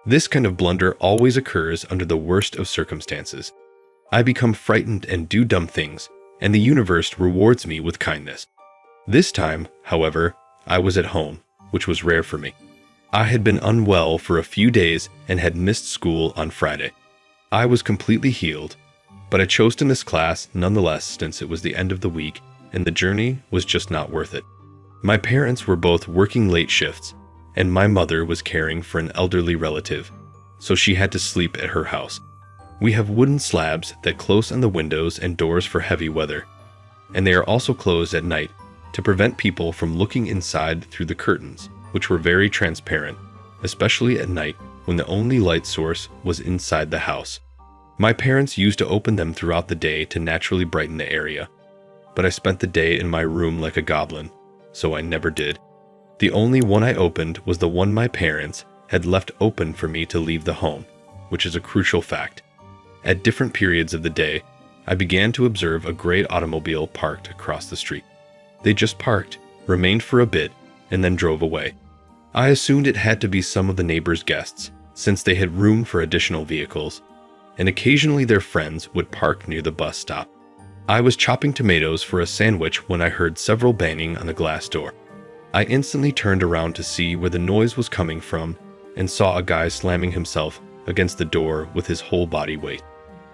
This kind of blunder always occurs under the worst of circumstances. I become frightened and do dumb things, and the universe rewards me with kindness. This time, however, I was at home, which was rare for me. I had been unwell for a few days and had missed school on Friday. I was completely healed, but I chose to miss class nonetheless since it was the end of the week and the journey was just not worth it. My parents were both working late shifts, and my mother was caring for an elderly relative, so she had to sleep at her house. We have wooden slabs that close on the windows and doors for heavy weather, and they are also closed at night to prevent people from looking inside through the curtains, which were very transparent, especially at night when the only light source was inside the house. My parents used to open them throughout the day to naturally brighten the area, but I spent the day in my room like a goblin, so I never did. The only one I opened was the one my parents had left open for me to leave the home, which is a crucial fact. At different periods of the day, I began to observe a gray automobile parked across the street. They just parked, remained for a bit, and then drove away. I assumed it had to be some of the neighbors' guests, since they had room for additional vehicles, and occasionally their friends would park near the bus stop. I was chopping tomatoes for a sandwich when I heard several banging on the glass door. I instantly turned around to see where the noise was coming from and saw a guy slamming himself against the door with his whole body weight.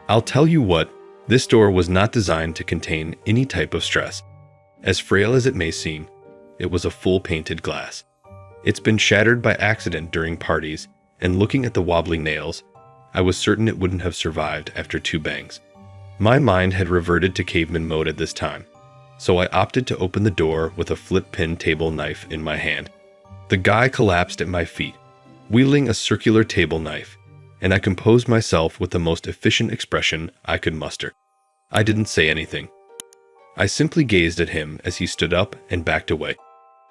I'll tell you what, this door was not designed to contain any type of stress. As frail as it may seem, it was a full painted glass. It's been shattered by accident during parties, and looking at the wobbly nails, I was certain it wouldn't have survived after 2 bangs. My mind had reverted to caveman mode at this time, so I opted to open the door with a flip-pin table knife in my hand. The guy collapsed at my feet, wielding a circular table knife, and I composed myself with the most efficient expression I could muster. I didn't say anything. I simply gazed at him as he stood up and backed away.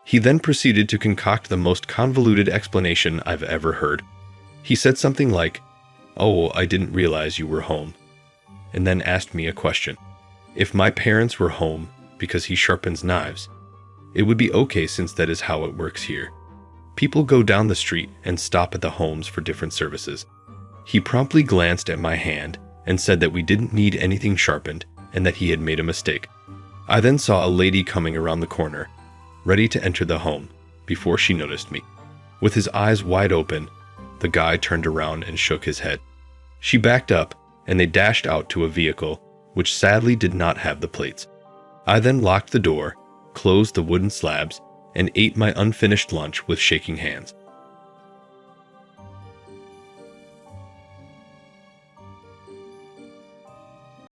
He then proceeded to concoct the most convoluted explanation I've ever heard. He said something like, "Oh, I didn't realize you were home," and then asked me a question. If my parents were home because he sharpens knives, it would be okay since that is how it works here. People go down the street and stop at the homes for different services. He promptly glanced at my hand and said that we didn't need anything sharpened and that he had made a mistake. I then saw a lady coming around the corner, ready to enter the home, before she noticed me. With his eyes wide open, the guy turned around and shook his head. She backed up, and they dashed out to a vehicle, which sadly did not have the plates. I then locked the door, closed the wooden slabs, and ate my unfinished lunch with shaking hands.